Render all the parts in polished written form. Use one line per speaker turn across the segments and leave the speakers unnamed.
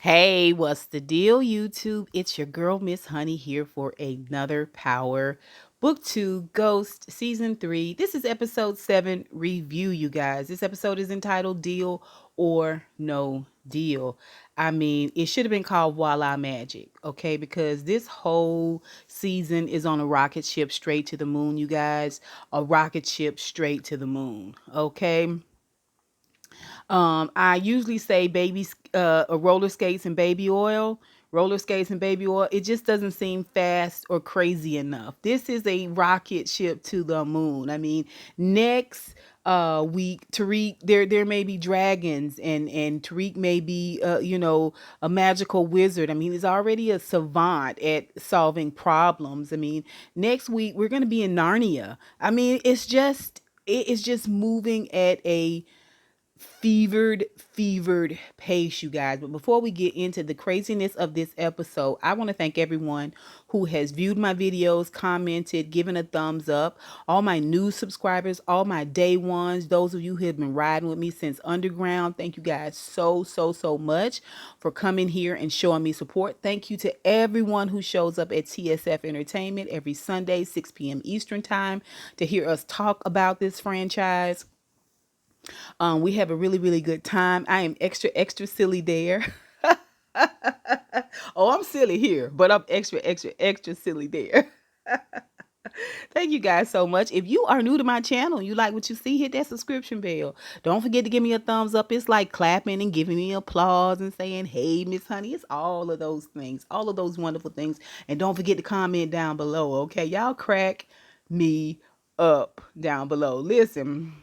Hey, what's the deal, YouTube? It's your girl, Miss Honey, here for another Power Book 2 Ghost Season 3. This is episode 7 review, you guys. This episode is entitled Deal or No Deal. I mean, it should have been called Voila Magic, okay? Because this whole season is on a rocket ship straight to the moon, you guys. A rocket ship straight to the moon, okay? I usually say roller skates and baby oil. Roller skates and baby oil. It just doesn't seem fast or crazy enough. This is a rocket ship to the moon. I mean, next week, Tariq, there may be dragons, and Tariq may be a magical wizard. I mean, he's already a savant at solving problems. I mean, next week we're gonna be in Narnia. I mean, it's just moving at a fevered pace, you guys. But before we get into the craziness of this episode, I want to thank everyone who has viewed my videos, commented, given a thumbs up, all my new subscribers, all my day ones, those of you who have been riding with me since underground. Thank you guys so much for coming here and showing me support. Thank you to everyone who shows up at TSF Entertainment every Sunday 6 p.m. Eastern time to hear us talk about this franchise. We have a really good time. I am extra silly there. Oh, I'm silly here, but I'm extra silly there. Thank you guys so much. If you are new to my channel, you like what you see, hit that subscription bell. Don't forget to give me a thumbs up. It's like clapping and giving me applause and saying, hey, Miss Honey. It's all of those things, all of those wonderful things. And don't forget to comment down below, okay? Y'all crack me up down below. Listen.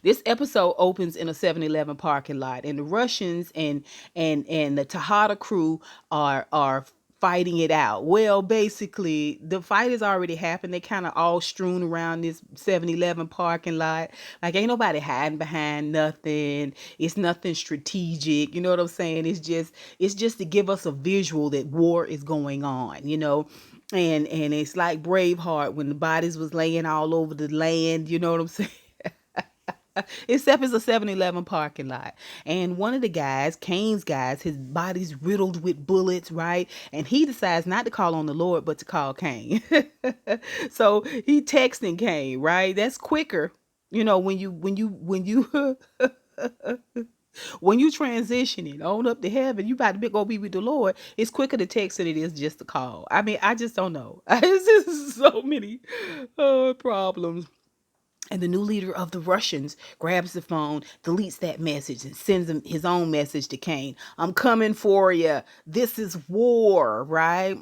This episode opens in a 7-Eleven parking lot, and the Russians and the Tejada crew are fighting it out. Well, basically, the fight has already happened. They kind of all strewn around this 7-Eleven parking lot. Like, ain't nobody hiding behind nothing. It's nothing strategic. You know what I'm saying? It's just to give us a visual that war is going on, you know. And it's like Braveheart when the bodies was laying all over the land, you know what I'm saying? Except it's a 7-Eleven parking lot. And one of the guys, Kane's guys, his body's riddled with bullets, right? And he decides not to call on the Lord, but to call Kane. So he texting Kane, right? That's quicker. You know, when you transitioning on up to heaven, you about to go be with the Lord. It's quicker to text than it is just to call. I mean, I just don't know. It's just so many problems. And the new leader of the Russians grabs the phone, deletes that message, and sends him his own message to Kane. I'm coming for you. This is war, right?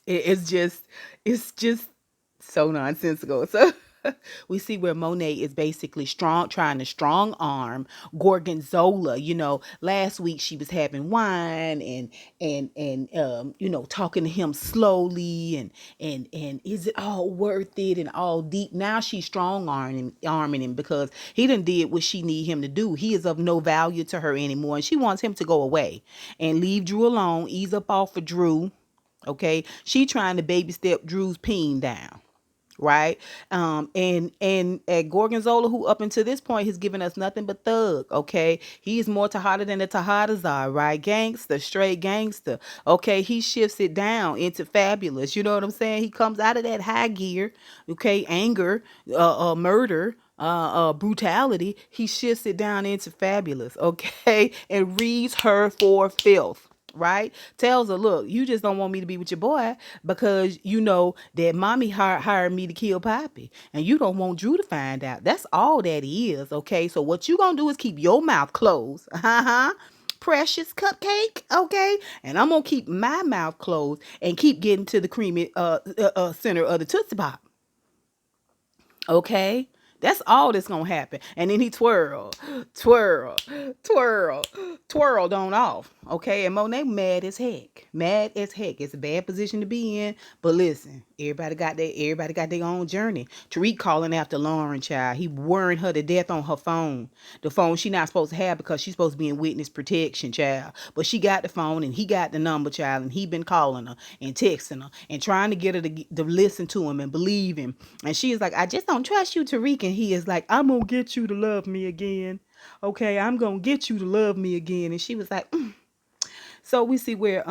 It's just so nonsensical. So we see where Monet is basically trying to strong arm Gorgonzola. You know, last week she was having wine and talking to him slowly and is it all worth it and all deep. Now she's arming him because he done did what she need him to do. He is of no value to her anymore, and she wants him to go away and leave Drew alone, ease up off of Drew. Okay, she trying to baby step Drew's peen down, right? And at Gorgonzola, who up until this point has given us nothing but thug. Okay, he's more Tejada than the Tejadas are, right? Gangster, straight gangster. Okay, he shifts it down into fabulous. You know what I'm saying? He comes out of that high gear. Okay, anger, murder. Brutality. He shifts it down into fabulous. Okay, and reads her for filth, right? Tells her, look, you just don't want me to be with your boy because you know that mommy hired me to kill Poppy, and you don't want Drew to find out. That's all that is, okay? So what you gonna do is keep your mouth closed, precious cupcake, okay? And I'm gonna keep my mouth closed and keep getting to the creamy center of the Tootsie Pop. Okay? That's all that's gonna happen. And then he twirl, twirl, twirled on off. Okay. And Monet mad as heck. Mad as heck. It's a bad position to be in. But listen, everybody got their own journey. Tariq calling after Lauren, child. He worrying her to death on her phone. The phone she not supposed to have because she's supposed to be in witness protection, child. But she got the phone and he got the number, child, and he been calling her and texting her and trying to get her to listen to him and believe him. And she is like, I just don't trust you, Tariq. And he is like, I'm gonna get you to love me again. Okay, I'm gonna get you to love me again. And she was like, So we see where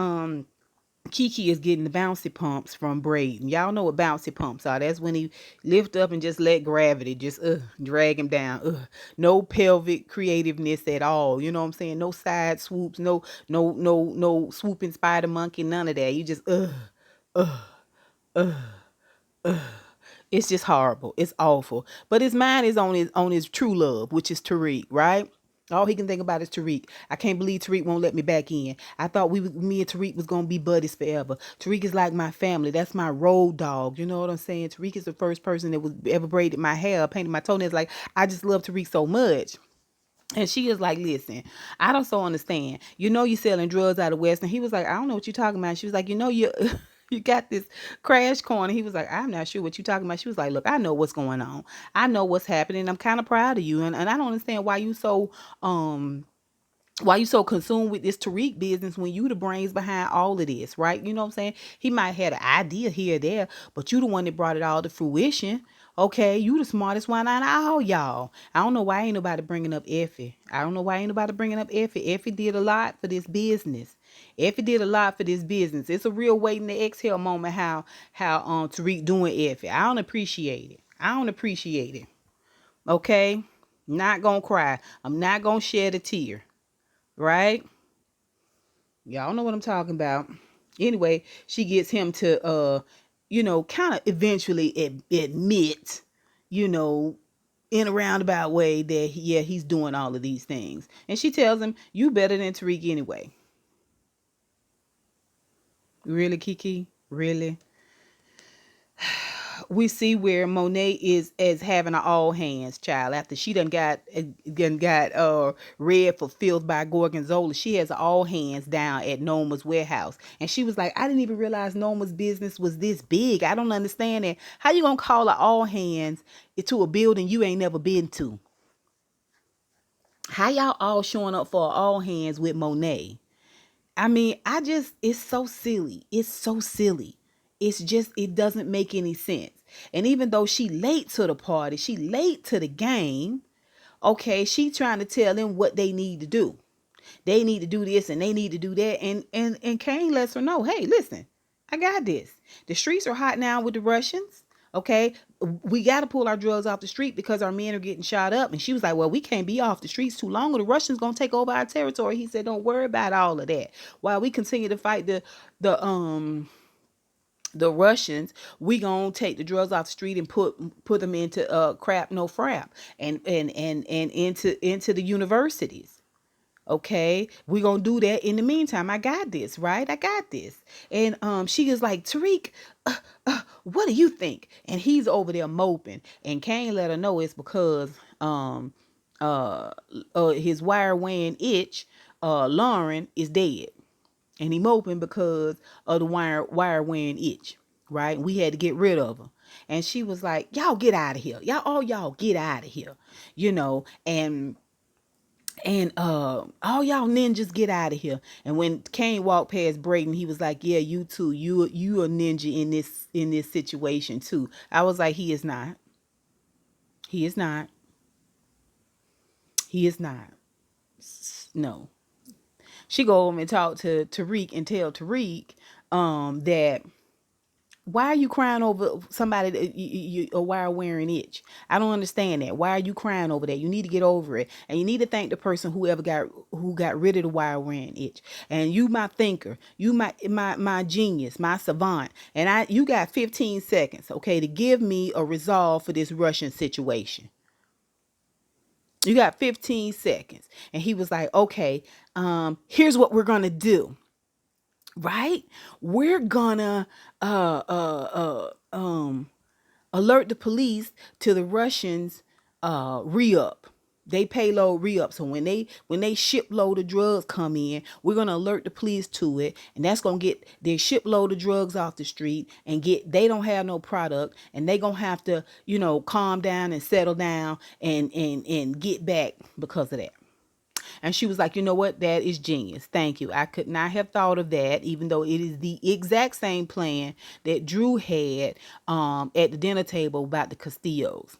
Kiki is getting the bouncy pumps from Brayden. Y'all know what bouncy pumps are. That's when he lift up and just let gravity just drag him down. No pelvic creativeness at all. You know what I'm saying? No side swoops, no swooping spider monkey, none of that. You just it's just horrible. It's awful. But his mind is on his true love, which is Tariq, right? All he can think about is Tariq. I can't believe Tariq won't let me back in. I thought me and Tariq was gonna be buddies forever. Tariq is like my family. That's my road dog. You know what I'm saying? Tariq is the first person that was ever braided my hair, painted my toenails. Like I just love Tariq so much. And she is like, listen, I don't so understand. You know you selling drugs out of West. And he was like, I don't know what you're talking about. She was like, you know you you got this crash corner. He was like, I'm not sure what you're talking about. She was like, look, I know what's going on. I know what's happening. I'm kind of proud of you. And I don't understand why you so consumed with this Tariq business when you the brains behind all of this, right? You know what I'm saying? He might have had an idea here or there, but you the one that brought it all to fruition. Okay, you the smartest one out of all y'all. I don't know why ain't nobody bringing up Effie. I don't know why ain't nobody bringing up Effie. Effie did a lot for this business. Effie did a lot for this business. It's a real waiting to exhale moment how Tariq doing Effie. I don't appreciate it. I don't appreciate it. Okay? Not gonna cry. I'm not gonna shed a tear. Right? Y'all know what I'm talking about. Anyway, she gets him to kind of eventually admit, you know, in a roundabout way that yeah, he's doing all of these things. And she tells him, "You better than Tariq anyway." Really, Kiki? Really? We see where Monet is having an all hands child after she done got read for filth by Gorgonzola. She has an all hands down at Noma's warehouse, and she was like, I didn't even realize Noma's business was this big. I don't understand it. How you gonna call an all hands to a building you ain't never been to? How y'all all showing up for all hands with Monet? I mean, it's so silly. It's so silly. It's just, it doesn't make any sense. And even though she late to the party, she late to the game, okay, she trying to tell them what they need to do. They need to do this and they need to do that. And Kane lets her know, hey, listen, I got this. The streets are hot now with the Russians. Okay, we got to pull our drugs off the street because our men are getting shot up. And she was like, well, we can't be off the streets too long or the Russians gonna take over our territory. He said, don't worry about all of that. While we continue to fight the Russians, we gonna take the drugs off the street and put them into crap no frap and into the universities. Okay, we gonna do that. In the meantime, I got this, right? I got this. And she is like, Tariq, what do you think? And he's over there moping, and Kane let her know it's because his wire weighing itch, Lauren, is dead, and he moping because of the wire weighing itch, right? We had to get rid of her. And she was like, y'all get out of here, y'all get out of here, and all y'all ninjas get out of here. And when Kane walked past Brayden, he was like, yeah, you too, you a ninja in this situation too. I was like, he is not, he is not, he is not. No. She go over and talk to Tariq and tell Tariq that, why are you crying over somebody that a wire wearing itch? I don't understand that. Why are you crying over that? You need to get over it, and you need to thank the person who got rid of the wire wearing itch. And you, my thinker, you my genius, my savant, and you got 15 seconds, okay, to give me a resolve for this Russian situation. You got 15 seconds, and he was like, okay, here's what we're gonna do. Right? We're gonna alert the police to the Russians re-up. They payload re-up. So when they shipload of drugs come in, we're gonna alert the police to it, and that's gonna get their shipload of drugs off the street and they don't have no product, and they gonna have to, calm down and settle down and get back because of that. And she was like, you know what? That is genius. Thank you. I could not have thought of that, even though it is the exact same plan that Drew had at the dinner table about the Castillos.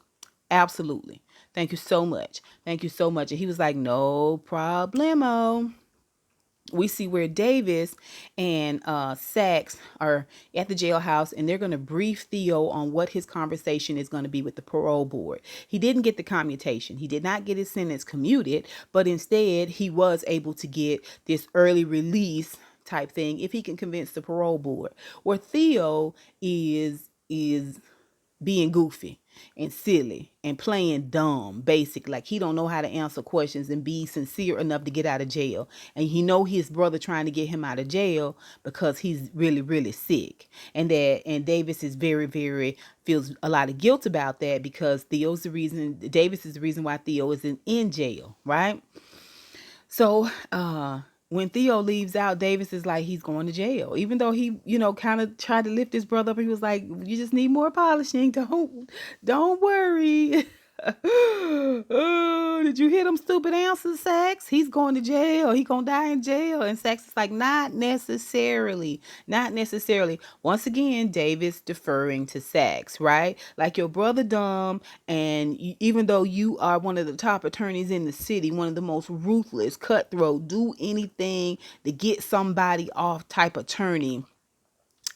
Absolutely. Thank you so much. Thank you so much. And he was like, no problemo. We see where Davis and Sax are at the jailhouse, and they're going to brief Theo on what his conversation is going to be with the parole board. He didn't get the commutation. He did not get his sentence commuted, but instead he was able to get this early release type thing if he can convince the parole board. Where Theo is being goofy and silly and playing dumb, basic, like he don't know how to answer questions and be sincere enough to get out of jail. And he know his brother trying to get him out of jail because he's really really sick, and Davis is very feels a lot of guilt about that because Davis is the reason why Theo is in jail, right? So when Theo leaves out, Davis is like he's going to jail. Even though he, kind of tried to lift his brother up, he was like, "You just need more polishing. Don't worry." Oh, did you hear them stupid answers, Sax? He's going to jail. He gonna die in jail. And Sax is like, not necessarily. Not necessarily. Once again, Davis deferring to Sax, right? Like your brother dumb, and even though you are one of the top attorneys in the city, one of the most ruthless, cutthroat, do anything to get somebody off type attorney,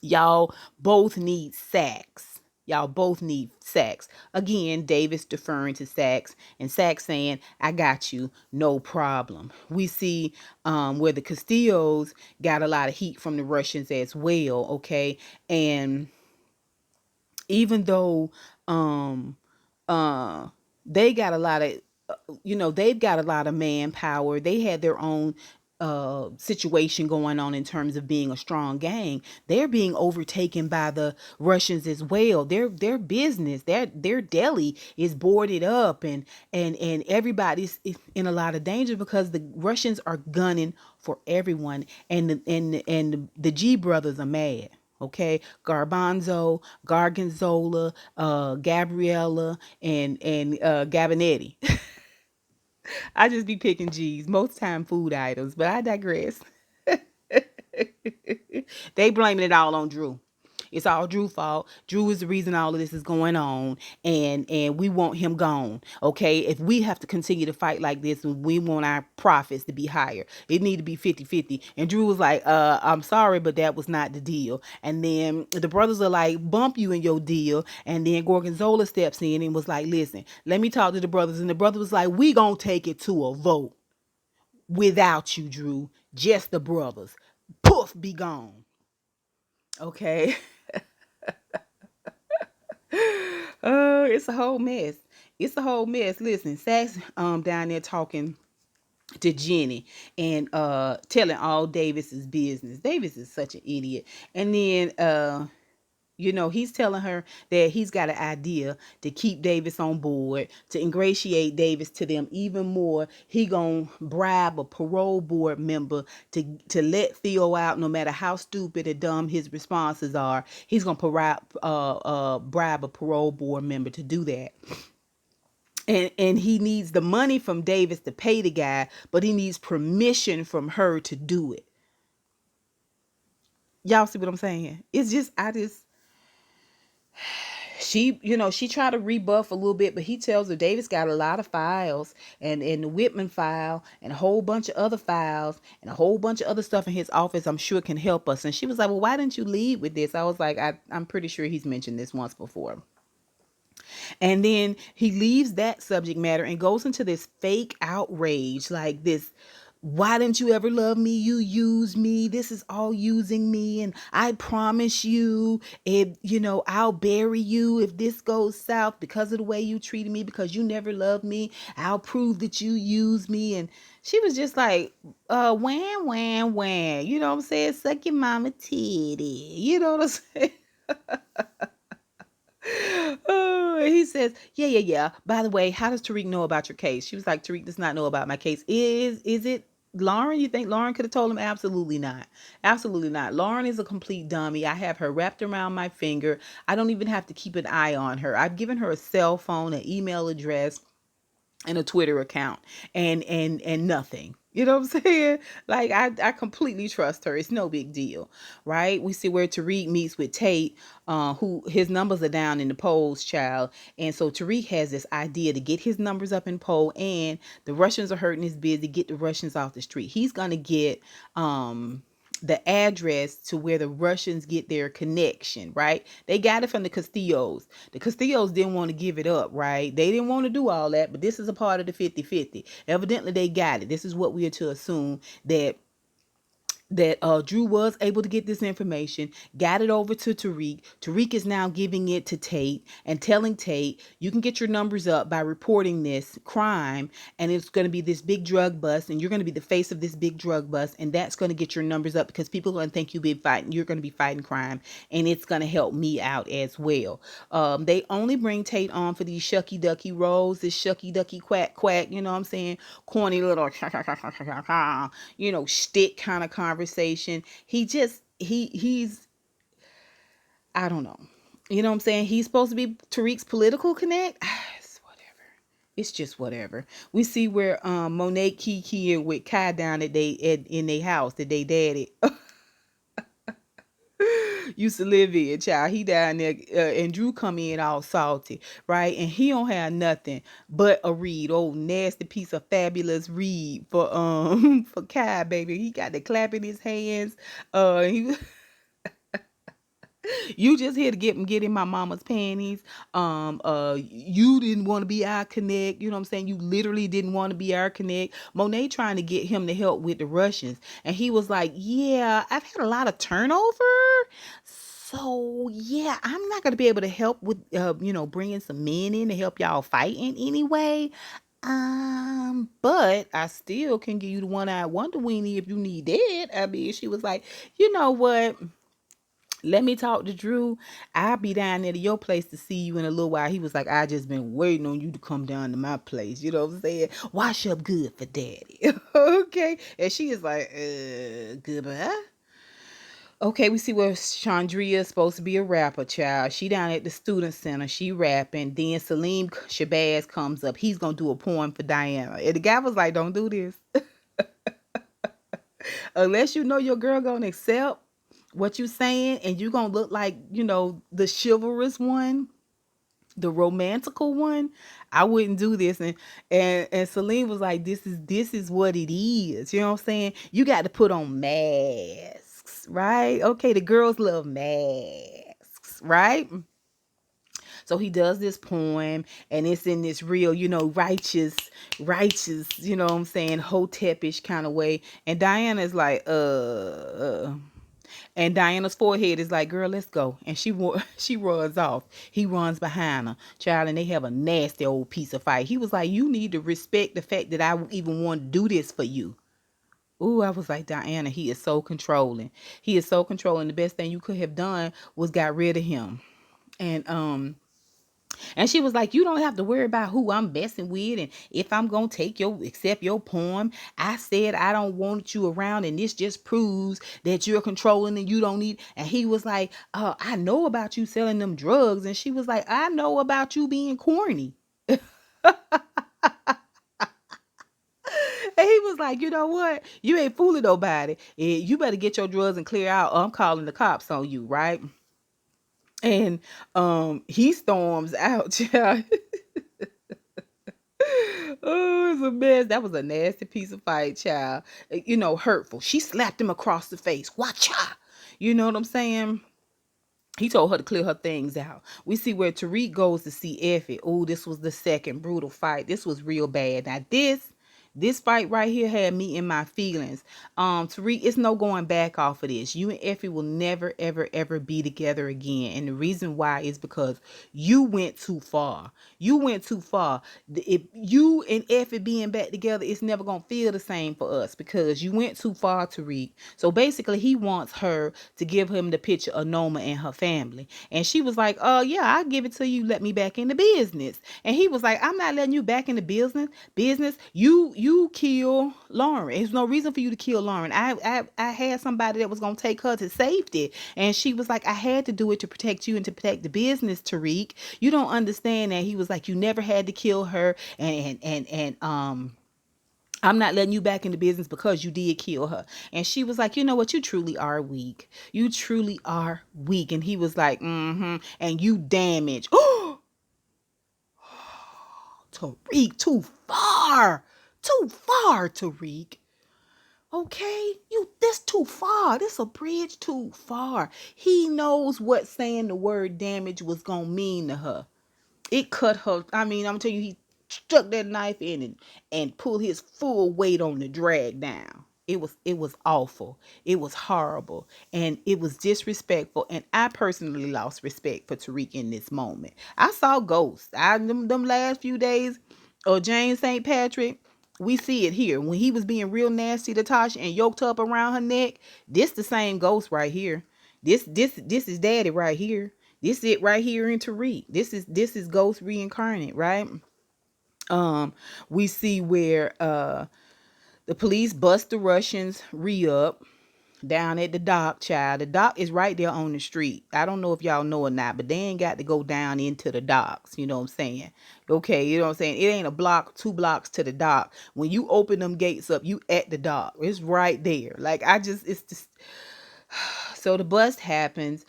y'all both need Sax. Y'all both need Sax. Again, Davis deferring to Sax and Sax saying, I got you, no problem. We see where the Castillos got a lot of heat from the Russians as well, okay? And even though um uh they got a lot of they've got a lot of manpower, they had their own situation going on in terms of being a strong gang. They're being overtaken by the Russians as well. Their business, their deli is boarded up, and everybody's in a lot of danger because the Russians are gunning for everyone, and the G brothers are mad. Okay, Gargonzola, Gabriella, and Gabinetti. I just be picking G's, most time food items, but I digress. They blaming it all on Drew. It's all Drew's fault. Drew is the reason all of this is going on, and we want him gone. Okay, if we have to continue to fight like this, and we want our profits to be higher, it need to be 50-50. And Drew was like, I'm sorry, but that was not the deal. And then the brothers are like, bump you in your deal. And then Gorgonzola steps in and was like, listen, let me talk to the brothers. And the brother was like, we gonna take it to a vote without you, Drew. Just the brothers. Poof, be gone. Okay. Oh, it's a whole mess. It's a whole mess. Listen, Sax down there talking to Jenny and telling all Davis's business. Davis is such an idiot. And then he's telling her that he's got an idea to keep Davis on board, to ingratiate Davis to them even more. He gonna bribe a parole board member to let Theo out, no matter how stupid or dumb his responses are. He's gonna bribe a parole board member to do that. And he needs the money from Davis to pay the guy, but he needs permission from her to do it. Y'all see what I'm saying? It's just, she tried to rebuff a little bit, but he tells her Davis got a lot of files, and the Whitman file and a whole bunch of other files and a whole bunch of other stuff in his office I'm sure can help us. And she was like, well, why didn't you lead with this? I was like, I'm pretty sure he's mentioned this once before. And then he leaves that subject matter and goes into this fake outrage, like this, why didn't you ever love me? You use me. This is all using me. And I promise you, if I'll bury you if this goes south because of the way you treated me, because you never loved me. I'll prove that you use me. And she was just like, wham, wham, wham. You know what I'm saying? Suck your mama titty. You know what I'm saying? Oh, and he says, yeah. By the way, how does Tariq know about your case? She was like, Tariq does not know about my case. Is it Lauren? You think Lauren could have told him? Absolutely not. Absolutely not. Lauren is a complete dummy. I have her wrapped around my finger. I don't even have to keep an eye on her. I've given her a cell phone, an email address, and a Twitter account, and nothing. You know what I'm saying? Like I completely trust her. It's no big deal, right? We see where Tariq meets with Tate, who his numbers are down in the polls, child. And so Tariq has this idea to get his numbers up in poll, and the Russians are hurting his busy. Get the Russians off the street. He's gonna get the address to where the Russians get their connection, right? They got it from the Castillos. The Castillos didn't want to give it up, right? They didn't want to do all that, but this is a part of the 50-50. Evidently, they got it. This is what we are to assume that Drew was able to get this information, got it over to Tariq. Tariq is now giving it to Tate and telling Tate, you can get your numbers up by reporting this crime, and it's going to be this big drug bust, and you're going to be the face of this big drug bust, and that's going to get your numbers up because people are going to think you've been fighting. You're going to be fighting crime, and it's going to help me out as well. They only bring Tate on for these shucky ducky roles, this shucky ducky quack quack, you know what I'm saying? Corny little, shtick kind of conversation. He's I don't know. You know what I'm saying? He's supposed to be Tariq's political connect. It's whatever. It's just whatever. We see where Monet Kiki with Kai down in their house that they daddy used to live in, child. He down there, and Drew come in all salty, right? And he don't have nothing but a reed, old nasty piece of fabulous reed for for Kai, baby. He got the clap in his hands. He You just here to get in my mama's panties. You didn't want to be our connect. You know what I'm saying? You literally didn't want to be our connect. Monet trying to get him to help with the Russians, and he was like, "Yeah, I've had a lot of turnover, so yeah, I'm not gonna be able to help with, bringing some men in to help y'all fighting anyway." But I still can give you the one-eyed wonder weenie if you need that. I mean, she was like, you know what? Let me talk to Drew. I'll be down there to your place to see you in a little while. He was like, I just been waiting on you to come down to my place. You know what I'm saying? Wash up good for daddy. Okay. And she is like, goodbye. Okay, we see where Chandria is supposed to be a rapper, child. She down at the student center. She rapping. Then Salim Shabazz comes up. He's going to do a poem for Diana. And the guy was like, don't do this. Unless you know your girl going to accept what you saying, and you gonna look like, the chivalrous one, the romantical one, I wouldn't do this. And Celine was like, this is what it is. You know what I'm saying? You got to put on masks, right? Okay, the girls love masks, right? So he does this poem, and it's in this real, righteous, you know what I'm saying, hotepish kind of way. And Diana's like, and Diana's forehead is like, girl, let's go. And she runs off. He runs behind her, child, and they have a nasty old piece of fight. He was like, you need to respect the fact that I even want to do this for you. Ooh, I was like, Diana, he is so controlling. He is so controlling. The best thing you could have done was got rid of him. And she was like, you don't have to worry about who I'm messing with and if I'm going to accept your poem. I said I don't want you around, and this just proves that you're controlling and you don't need. And he was like, I know about you selling them drugs. And she was like, I know about you being corny. And he was like, you know what? You ain't fooling nobody. You better get your drugs and clear out, or I'm calling the cops on you, right? And he storms out, child. Oh, it's a mess. That was a nasty piece of fight, child. Hurtful. She slapped him across the face. Watcha. You know what I'm saying? He told her to clear her things out. We see where Tariq goes to see Effie. Oh, this was the second brutal fight. This was real bad. Now this fight right here had me in my feelings. Tariq, it's no going back off of this. You and Effie will never, ever, ever be together again. And the reason why is because you went too far. You went too far. If you and Effie being back together, it's never gonna feel the same for us because you went too far, Tariq. So basically, he wants her to give him the picture of Noma and her family. And she was like, yeah, I'll give it to you. Let me back in the business. And he was like, I'm not letting you back in the business. You kill Lauren. There's no reason for you to kill Lauren. I had somebody that was gonna take her to safety, and she was like, I had to do it to protect you and to protect the business, Tariq. You don't understand that. He was like, you never had to kill her, and I'm not letting you back in the business because you did kill her. And she was like, you know what? You truly are weak. You truly are weak. And he was like, mm-hmm. And you damaged. Oh, Tariq, too far. Too far, Tariq. Okay, this too far. This a bridge too far. He knows what saying the word damage was gonna mean to her. It cut her. I mean, I'm telling you, he stuck that knife in and pulled his full weight on the drag down. It was awful. It was horrible. And it was disrespectful. And I personally lost respect for Tariq in this moment. I saw ghosts. Them last few days of James St. Patrick. We see it here. When he was being real nasty to Tasha and yoked up around her neck, this the same ghost right here. This is daddy right here. This it right here in Tariq. This is ghost reincarnate, right? Um, we see where the police bust the Russians re-up down at the dock, child. The dock is right there on the street. I don't know if y'all know or not, but they ain't got to go down into the docks. You know what I'm saying? Okay, you know what I'm saying? It ain't a block, 2 blocks to the dock. When you open them gates up, you at the dock. It's right there. Like it's just so the bust happens.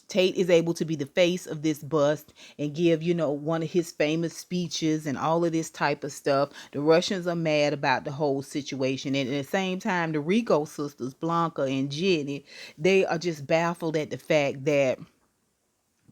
Tate is able to be the face of this bust and give, one of his famous speeches and all of this type of stuff. The Russians are mad about the whole situation. And at the same time, the Rico sisters, Blanca and Jenny, they are just baffled at the fact that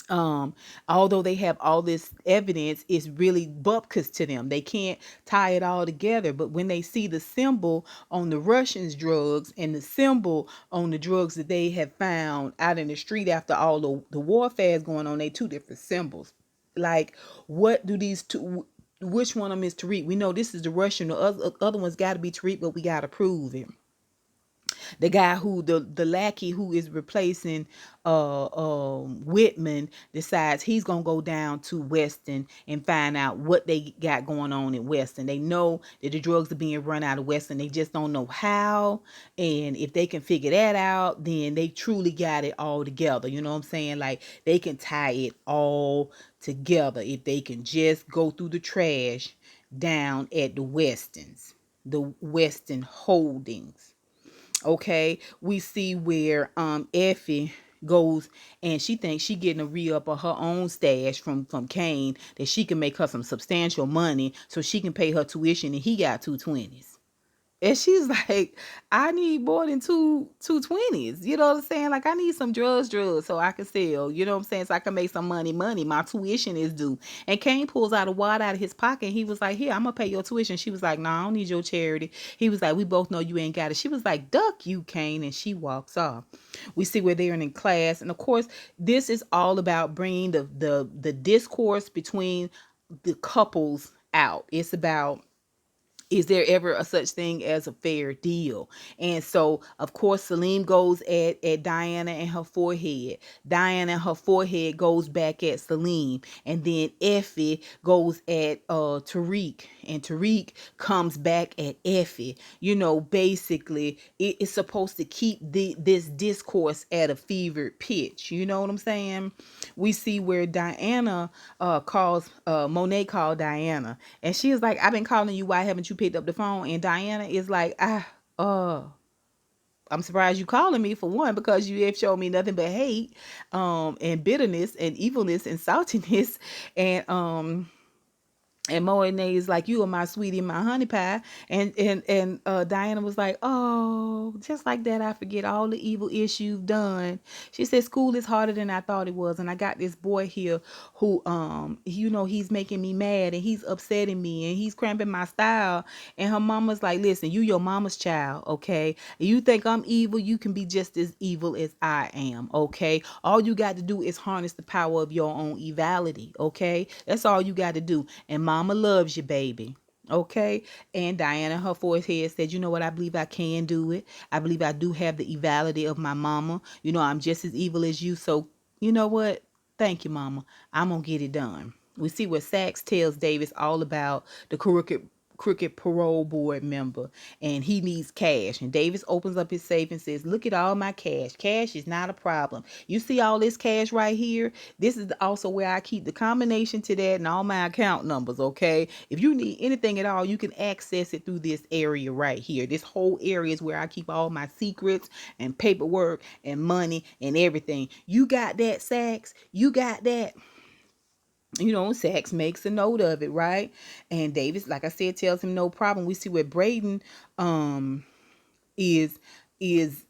although they have all this evidence, it's really bupkis to them. They can't tie it all together. But when they see the symbol on the Russians drugs and the symbol on the drugs that they have found out in the street after all the warfare is going on, they two different symbols. Like, what do these two, which one of them is Tariq? We know this is the Russian. The other one's got to be Tariq, but we got to prove it. The guy who the lackey who is replacing Whitman decides he's gonna go down to Weston and find out what they got going on in Weston. They know that the drugs are being run out of Weston. They just don't know how. And if they can figure that out, then they truly got it all together. You know what I'm saying? Like, they can tie it all together if they can just go through the trash down at the Westons, the Weston Holdings. Okay, we see where Effie goes and she thinks she getting a re-up of her own stash from Kane, that she can make her some substantial money so she can pay her tuition, and he got 220s. And she's like, I need more than two 20s. You know what I'm saying? Like, I need some drugs so I can sell. You know what I'm saying? So I can make some money. My tuition is due. And Kane pulls out a wad out of his pocket. And he was like, here, I'm going to pay your tuition. She was like, no, I don't need your charity. He was like, we both know you ain't got it. She was like, duck you, Kane. And she walks off. We see where they're in class. And of course, this is all about bringing the discourse between the couples out. It's about, is there ever a such thing as a fair deal? And so, of course, Salim goes at Diana and her forehead. Diana and her forehead goes back at Salim. And then Effie goes at Tariq. And Tariq comes back at Effie. Basically, it's supposed to keep this discourse at a fevered pitch. You know what I'm saying? We see where Diana Monet called Diana. And she is like, I've been calling you. Why haven't you picked up the phone? And Diana is like, I'm surprised you calling me, for one, because you have shown me nothing but hate, and bitterness and evilness and saltiness. And Monet is like, you are my sweetie, my honey pie. And Diana was like, oh, just like that, I forget all the evil ish you've done. She said, school is harder than I thought it was. And I got this boy here who, he's making me mad and he's upsetting me and he's cramping my style. And her mama's like, listen, you your mama's child, okay? You think I'm evil, you can be just as evil as I am, okay? All you got to do is harness the power of your own evility, okay? That's all you got to do. And mama loves you, baby. Okay. And Diana, her forehead, said, you know what? I believe I can do it. I believe I do have the evility of my mama. I'm just as evil as you. So, you know what? Thank you, mama. I'm going to get it done. We see where Sachs tells Davis all about the crooked parole board member, and he needs cash. And Davis opens up his safe and says, look at all my cash. Cash is not a problem. You see all this cash right here? This is also where I keep the combination to that and all my account numbers, okay? If you need anything at all, you can access it through this area right here. This whole area is where I keep all my secrets and paperwork and money and everything. You got that, Sachs? You got that? Sachs makes a note of it, right? And Davis, like I said, tells him no problem. We see where Brayden is is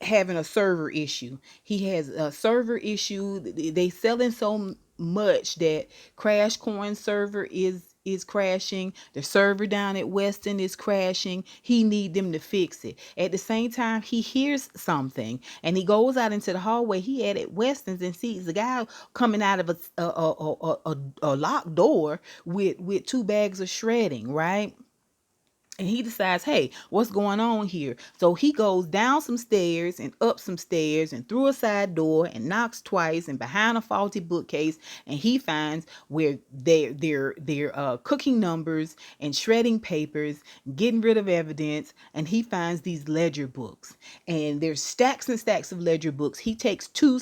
having a server issue. He has a server issue. They selling so much that Crash Coin server is crashing. The server down at Weston is crashing. He need them to fix it. At the same time, he hears something and he goes out into the hallway he had at Weston's and sees the guy coming out of a locked door with two bags of shredding, right? And he decides, hey, what's going on here? So he goes down some stairs and up some stairs and through a side door and knocks twice and behind a faulty bookcase. And he finds where they're cooking numbers and shredding papers, getting rid of evidence. And he finds these ledger books. And there's stacks and stacks of ledger books. He takes two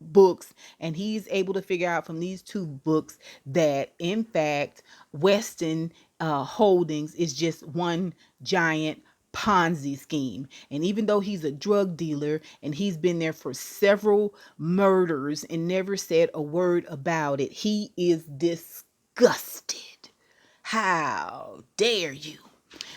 books and he's able to figure out from these two books that in fact Weston Holdings is just one giant Ponzi scheme. And even though he's a drug dealer and he's been there for several murders and never said a word about it, he is disgusted. How dare you?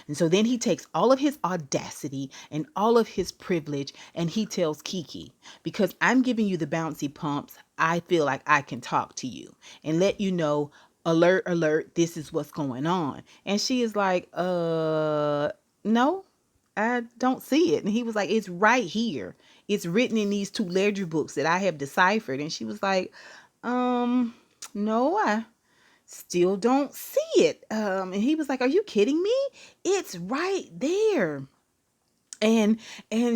And so then he takes all of his audacity and all of his privilege and he tells Kiki, because I'm giving you the bouncy pumps, I feel like I can talk to you and let you know, alert, alert, this is what's going on. And she is like, no, I don't see it. And he was like, it's right here. It's written in these two ledger books that I have deciphered. And she was like, no, I still don't see it. And he was like, are you kidding me? It's right there. And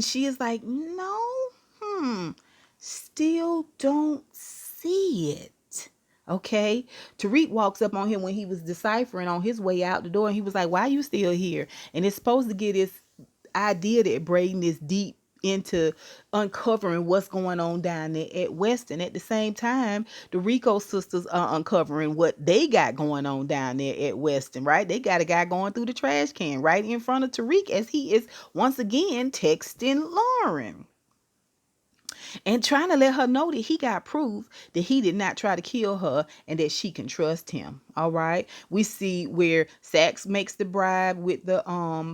she is like, no, still don't see it. Okay. Tariq walks up on him when he was deciphering on his way out the door, and he was like, why are you still here? And it's supposed to get this idea that Brayden is deep into uncovering what's going on down there at Weston. At the same time, the Rico sisters are uncovering what they got going on down there at Weston, right? They got a guy going through the trash can right in front of Tariq as he is once again texting Lauren and trying to let her know that he got proof that he did not try to kill her and that she can trust him. All right. We see where Sachs makes the bribe with the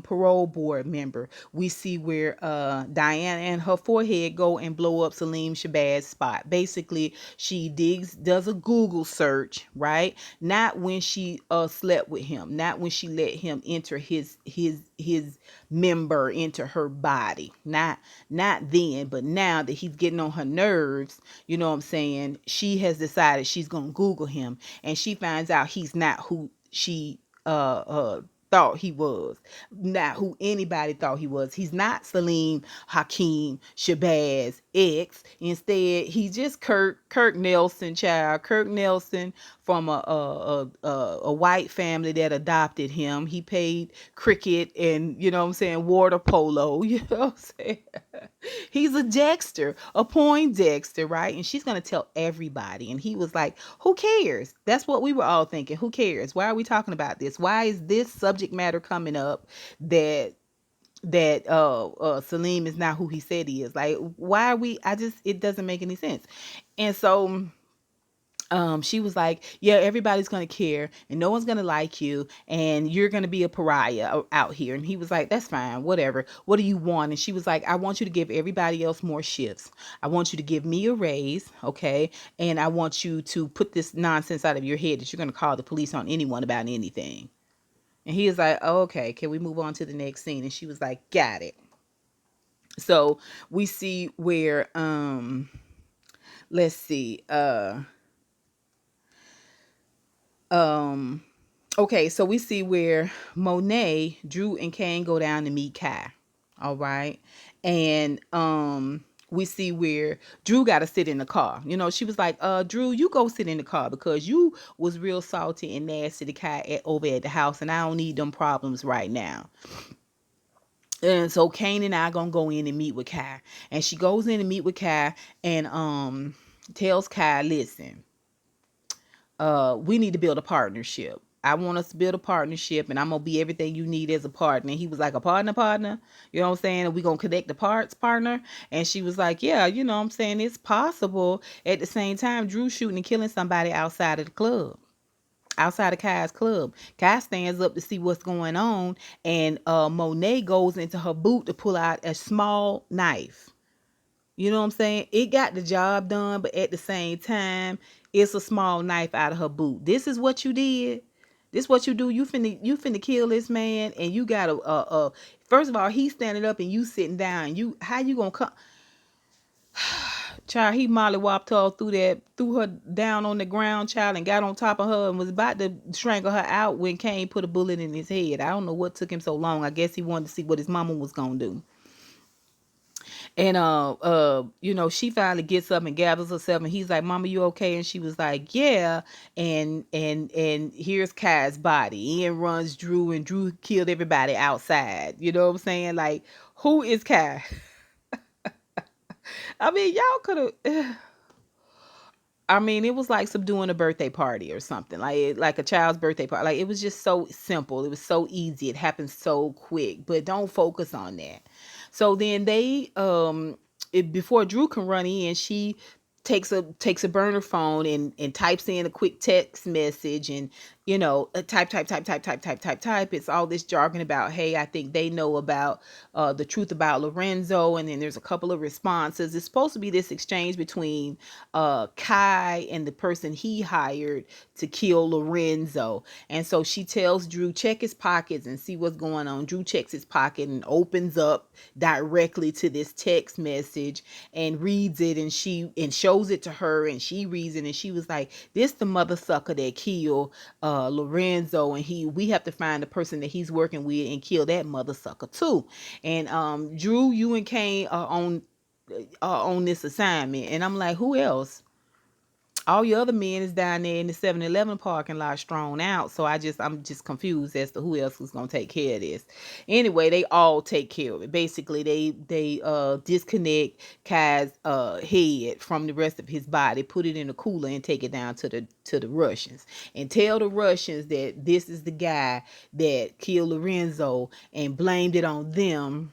parole board member. We see where Diana and her forehead go and blow up Salim Shabazz spot. Basically, she does a Google search, right? Not when she slept with him, not when she let him enter his member into her body. Not then, but now that he's getting on her nerves, you know what I'm saying? She has decided she's gonna Google him, and she finds out he's not who she thought he was, not who anybody thought he was. He's not Salim Hakeem Shabazz X. Instead, he's just Kirk Nelson, child. Kirk Nelson from a white family that adopted him. He paid cricket and, you know what I'm saying, water polo. You know what I'm saying? He's a Dexter, a Poindexter, right? And she's going to tell everybody. And he was like, who cares? That's what we were all thinking. Who cares? Why are we talking about this? Why is this subject matter coming up that Salim is not who he said he is? Like, why are we, it doesn't make any sense. And so she was like, yeah, everybody's going to care and no one's going to like you and you're going to be a pariah out here. And he was like, that's fine, whatever. What do you want? And she was like, I want you to give everybody else more shifts. I want you to give me a raise, okay? And I want you to put this nonsense out of your head that you're going to call the police on anyone about anything. And he was like, oh, okay, can we move on to the next scene? And she was like, got it. So we see where, let's see, okay, so we see where Monet, Drew, and Kane go down to meet Kai. All right. And we see where Drew got to sit in the car. You know, she was like, Drew, you go sit in the car because you was real salty and nasty to Kai over at the house, and I don't need them problems right now. And so Kane and I gonna go in and meet with Kai. And she goes in and meet with Kai and tells Kai, listen, we need to build a partnership. I want us to build a partnership, and I'm gonna be everything you need as a partner. And he was like, a partner, you know what I'm saying? And we gonna connect the parts, partner. And she was like, yeah, you know what I'm saying, it's possible. At the same time, Drew shooting and killing somebody outside of the club, outside of Kai's club. Kai stands up to see what's going on, and Monet goes into her boot to pull out a small knife. You know what I'm saying? It got the job done, but at the same time, it's a small knife out of her boot. This is what you did. This what you do. You finna kill this man, and you got a first of all, he's standing up and you sitting down. You how you gonna come? Child, he mollywopped her threw her down on the ground, child, and got on top of her and was about to strangle her out when Kane put a bullet in his head. I don't know what took him so long. I guess he wanted to see what his mama was gonna do. And you know, she finally gets up and gathers herself, and he's like, "Mama, you okay?" And she was like, "Yeah." And here's Kai's body. Ian runs Drew, and Drew killed everybody outside. You know what I'm saying? Like, who is Kai? I mean, y'all could have. I mean, it was like subduing a birthday party or something, like a child's birthday party. Like, it was just so simple. It was so easy. It happened so quick. But don't focus on that. So then before Drew can run in, she takes a burner phone and types in a quick text message, and you know, type. It's all this jargon about, hey, I think they know about the truth about Lorenzo, and then there's a couple of responses. It's supposed to be this exchange between Kai and the person he hired to kill Lorenzo. And so she tells Drew, check his pockets and see what's going on. Drew checks his pocket and opens up directly to this text message and reads it, and shows it to her, and she reads it, and she was like, this the mother sucker that killed Lorenzo, and we have to find the person that he's working with and kill that mother sucker too. And Drew, you and Kane are on this assignment. And I'm like, who else? All your other men is down there in the 7-Eleven parking lot strewn out. So I'm just confused as to who else is gonna take care of this. Anyway, they all take care of it. Basically, they disconnect Kai's head from the rest of his body, put it in a cooler, and take it down to the Russians, and tell the Russians that this is the guy that killed Lorenzo and blamed it on them,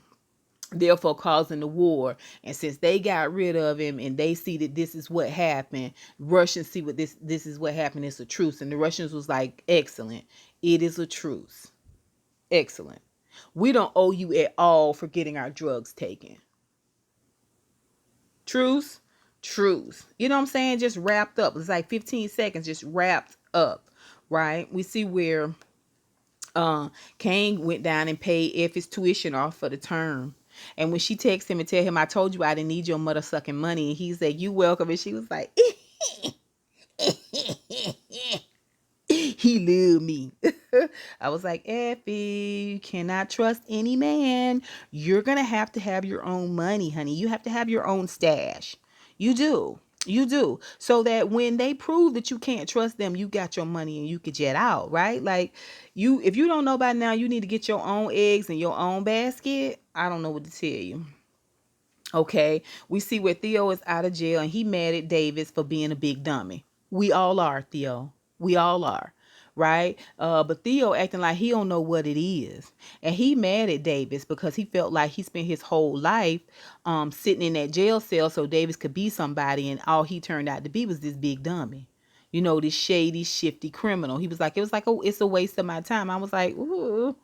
therefore causing the war. And since they got rid of him and they see that this is what happened, Russians see what this is what happened. It's a truce. And the Russians was like, excellent, it is a truce. Excellent. We don't owe you at all for getting our drugs taken. Truce. Truce. You know what I'm saying? Just wrapped up. It's like 15 seconds just wrapped up. Right? We see where Kane went down and paid Effie's tuition off for the term. And when she texted him and tell him, I told you I didn't need your mother sucking money, and he said, you welcome. And she was like, he loved me. I was like, Effie, you cannot trust any man. You're going to have your own money, honey. You have to have your own stash. You do. You do. So that when they prove that you can't trust them, you got your money and you could jet out, right? Like, if you don't know by now, you need to get your own eggs in your own basket. I don't know what to tell you. Okay, we see where Theo is out of jail and he mad at Davis for being a big dummy. We all are, Theo. We all are, right? But Theo acting like he don't know what it is, and he mad at Davis because he felt like he spent his whole life sitting in that jail cell so Davis could be somebody, and all he turned out to be was this big dummy. You know, this shady, shifty criminal. He was like, it's a waste of my time. I was like, ooh.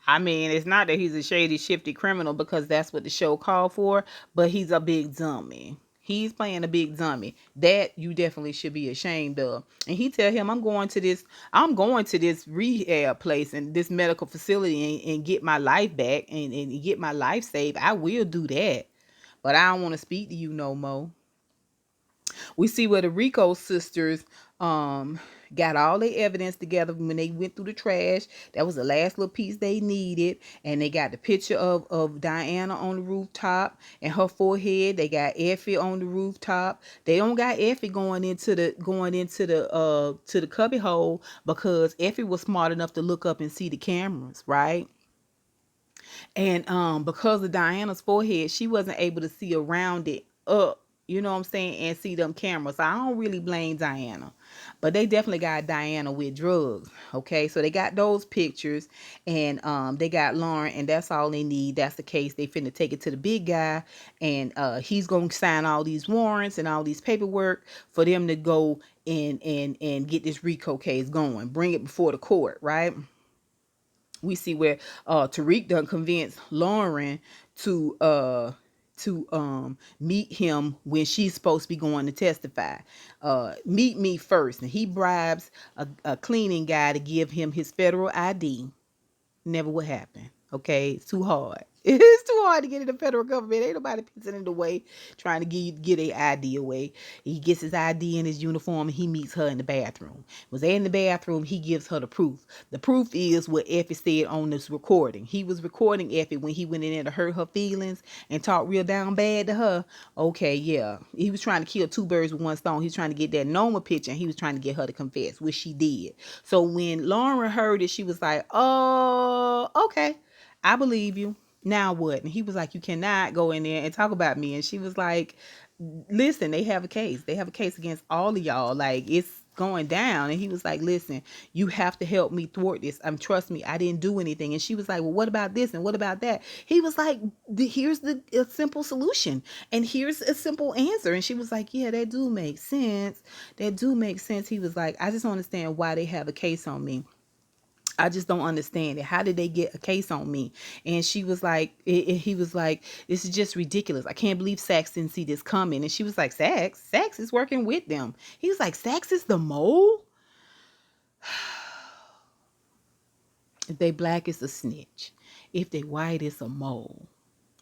I mean, it's not that he's a shady, shifty criminal because that's what the show called for, but he's a big dummy. He's playing a big dummy. That you definitely should be ashamed of. And he tell him, I'm going to this rehab place and this medical facility and get my life back and get my life saved. I will do that. But I don't want to speak to you no more. We see where the Rico sisters, got all their evidence together when they went through the trash. That was the last little piece they needed. And they got the picture of Diana on the rooftop and her forehead. They got Effie on the rooftop. They don't got Effie going into the to the cubby hole because Effie was smart enough to look up and see the cameras, right? And because of Diana's forehead, she wasn't able to see around it up, you know what I'm saying, and see them cameras. So I don't really blame Diana. But they definitely got Diana with drugs. Okay, so they got those pictures, and they got Lauren, and that's all they need. That's the case. They finna take it to the big guy, and he's gonna sign all these warrants and all these paperwork for them to go and get this RICO case going. Bring it before the court, right? We see where Tariq done convinced Lauren to meet him when she's supposed to be going to testify. Meet me first. And he bribes a cleaning guy to give him his federal ID. Never would happen. Okay, it's too hard. It's too hard to get in the federal government. Ain't nobody pissing in the way trying to get a ID away. He gets his ID in his uniform and he meets her in the bathroom. Was they in the bathroom? He gives her the proof. The proof is what Effie said on this recording. He was recording Effie when he went in there to hurt her feelings and talk real down bad to her. Okay, yeah. He was trying to kill two birds with one stone. He was trying to get that Noma picture and he was trying to get her to confess, which she did. So when Lauren heard it, she was like, oh, okay, I believe you. Now what? And he was like, you cannot go in there and talk about me. And she was like, listen, they have a case. They have a case against all of y'all. Like, it's going down. And he was like, listen, you have to help me thwart this. Trust me, I didn't do anything. And she was like, well, what about this? And what about that? He was like, here's a simple solution. And here's a simple answer. And she was like, yeah, that do make sense. That do make sense. He was like, I just don't understand why they have a case on me. I just don't understand it. How did they get a case on me? And she was like, he was like, this is just ridiculous. I can't believe Sax didn't see this coming. And she was like, Sax is working with them. He was like, Sax is the mole? If they black, it's a snitch. If they white, it's a mole.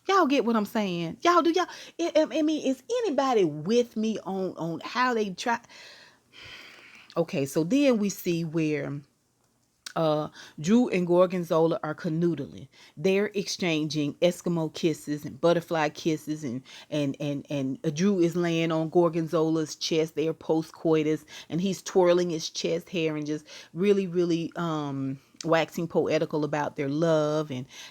Y'all get what I'm saying? Y'all do y'all? I mean, is anybody with me on how they try? Okay, so then we see where Drew and Gorgonzola are canoodling. They're exchanging Eskimo kisses and butterfly kisses, and Drew is laying on Gorgonzola's chest. They are post coitus, and he's twirling his chest hair and just really waxing poetical about their love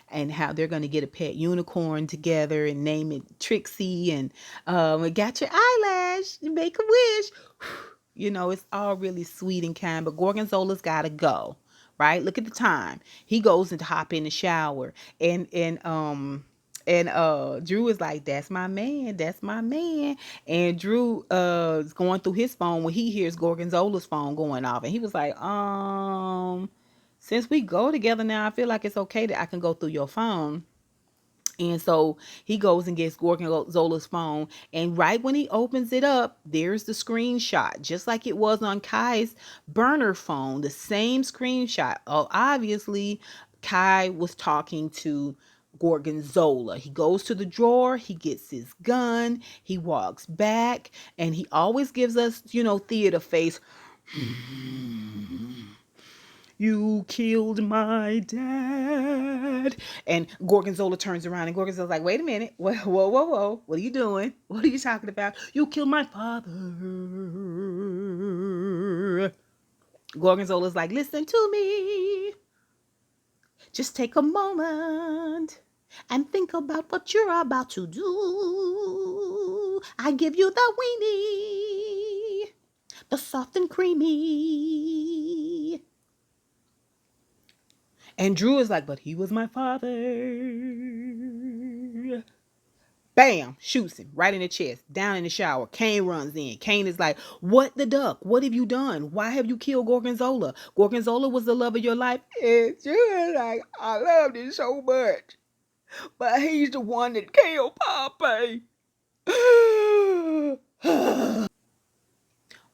and how they're going to get a pet unicorn together and name it Trixie, and got your eyelash, make a wish. You know, it's all really sweet and kind, but Gorgonzola's got to go. Right? Look at the time. He goes and hop in the shower, and Drew is like, that's my man, that's my man. And Drew is going through his phone when he hears Gorgonzola's phone going off, and he was like, since we go together now, I feel like it's okay that I can go through your phone. And so he goes and gets Gorgonzola's phone. And right when he opens it up, there's the screenshot, just like it was on Kai's burner phone, the same screenshot. Oh, obviously, Kai was talking to Gorgonzola. He goes to the drawer, he gets his gun, he walks back, and he always gives us, theater face. You killed my dad. And Gorgonzola turns around and Gorgonzola's like, wait a minute. Whoa, whoa, whoa, whoa. What are you doing? What are you talking about? You killed my father. Gorgonzola's like, listen to me. Just take a moment and think about what you're about to do. I give you the weenie, the soft and creamy. And Drew is like, but he was my father. Bam, shoots him right in the chest, down in the shower. Kane runs in. Kane is like, what the duck? What have you done? Why have you killed Gorgonzola? Gorgonzola was the love of your life. And Drew is like, I loved him so much, but he's the one that killed Poppy.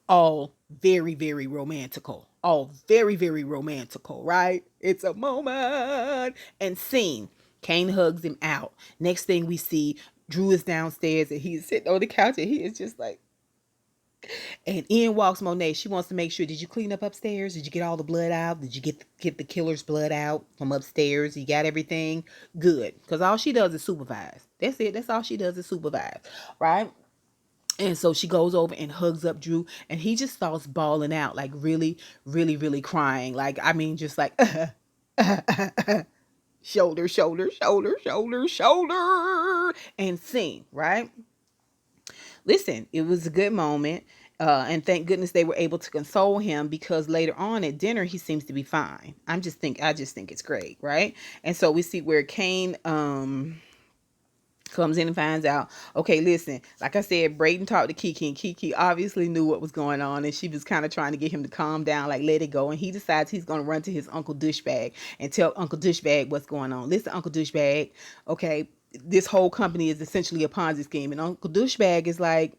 All very, very romantical. All very, very romantical, right? It's a moment. And scene. Kane hugs him out. Next thing we see, Drew is downstairs and he's sitting on the couch and he is just like, And in walks Monet. She wants to make sure, did you clean up upstairs? Did you get all the blood out? Did you get the killer's blood out from upstairs? You got everything? Good. Because all she does is supervise. That's it. That's all she does is supervise. Right? And so she goes over and hugs up Drew, and he just starts bawling out, like really, really, really crying. Like, I mean, just like, shoulder, shoulder, shoulder, shoulder, shoulder, and sing, right? Listen, it was a good moment. And thank goodness they were able to console him, because later on at dinner he seems to be fine. I just think it's great, right? And so we see where Kane comes in and finds out, okay, listen, like I said, Brayden talked to Kiki, and Kiki obviously knew what was going on, and she was kind of trying to get him to calm down, like let it go. And he decides he's going to run to his Uncle Douchebag and tell Uncle Douchebag what's going on. Listen, Uncle Douchebag, okay, this whole company is essentially a Ponzi scheme. And Uncle Douchebag is like,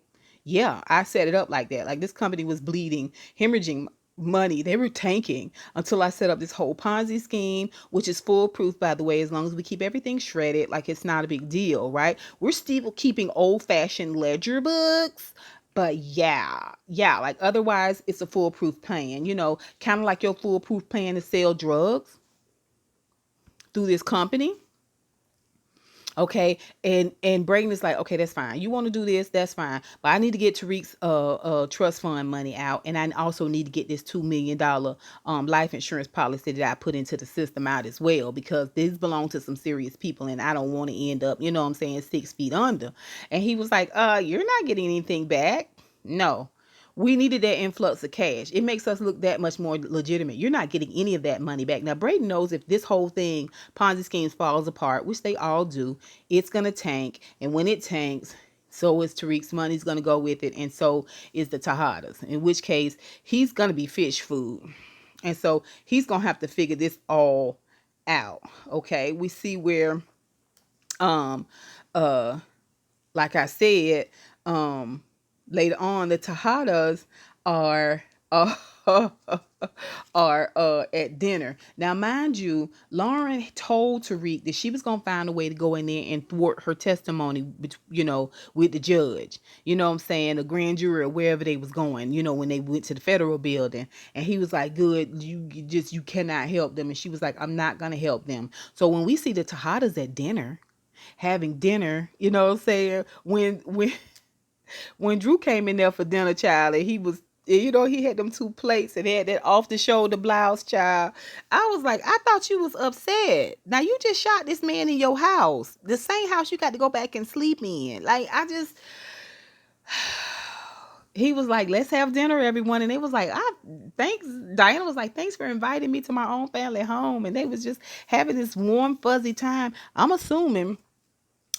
yeah, I set it up like that. Like, this company was bleeding, hemorrhaging money. They were tanking until I set up this whole Ponzi scheme, which is foolproof, by the way, as long as we keep everything shredded. Like, it's not a big deal, right? We're still keeping old-fashioned ledger books. But yeah, like otherwise it's a foolproof plan, kind of like your foolproof plan to sell drugs through this company. Okay, and Brayden is like, okay, that's fine. You want to do this, that's fine. But I need to get Tariq's trust fund money out, and I also need to get this $2 million life insurance policy that I put into the system out as well, because these belong to some serious people, and I don't want to end up, 6 feet under. And he was like, you're not getting anything back. No. We needed that influx of cash. It makes us look that much more legitimate. You're not getting any of that money back. Now, Brayden knows if this whole thing, Ponzi schemes, falls apart, which they all do, it's going to tank. And when it tanks, so is Tariq's money's going to go with it. And so is the Tejadas, in which case he's going to be fish food. And so he's going to have to figure this all out. Okay. We see where, um, uh, like I said, later on, the Tejadas are uh, are at dinner. Now, mind you, Lauren told Tariq that she was gonna find a way to go in there and thwart her testimony, with the judge. You know what I'm saying? The grand jury or wherever they was going. When they went to the federal building, and he was like, "Good, you cannot help them." And she was like, "I'm not gonna help them." So when we see the Tejadas at dinner, having dinner, you know what I'm saying? When Drew came in there for dinner, child, and he was, he had them two plates and had that off the shoulder blouse, child. I was like, I thought you was upset. Now you just shot this man in your house, the same house you got to go back and sleep in. Like, he was like, let's have dinner, everyone. And they was like, thanks. Diana was like, thanks for inviting me to my own family home. And they was just having this warm, fuzzy time. I'm assuming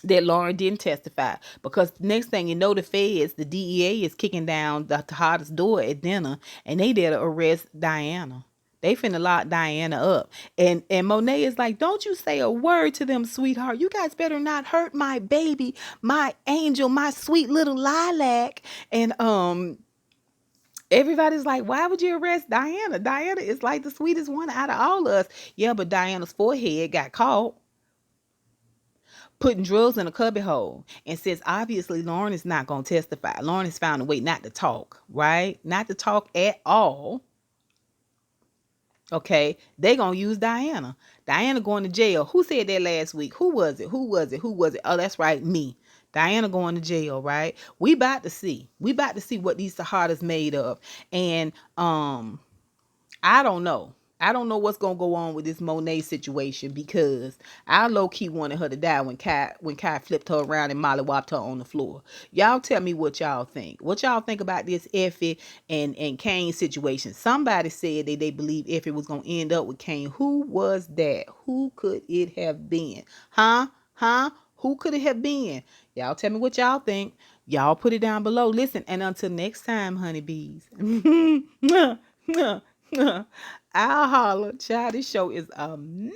that Lauren didn't testify, because next thing you know, the feds, the DEA is kicking down the Tejada's door at dinner, and they there to arrest Diana. They finna lock Diana up. And Monet is like, don't you say a word to them, sweetheart. You guys better not hurt my baby, my angel, my sweet little lilac. And everybody's like, why would you arrest Diana? Diana is like the sweetest one out of all of us. Yeah, but Diana's forehead got caught putting drugs in a cubby hole. And since obviously Lauren is not going to testify, Lauren has found a way not to talk, right? Not to talk at all. Okay, they going to use Diana. Diana going to jail. Who said that last week? Who was it? Oh, that's right, me. Diana going to jail, right? We about to see. We about to see what these Tejadas made of. And I don't know. I don't know what's gonna go on with this Monet situation, because I low key wanted her to die when Kai flipped her around and mollywopped her on the floor. Y'all tell me what y'all think. What y'all think about this Effie and Kane situation? Somebody said that they believe Effie was gonna end up with Kane. Who was that? Who could it have been? Huh? Who could it have been? Y'all tell me what y'all think. Y'all put it down below. Listen, and until next time, honeybees. I'll holler. Child, this show is amazing.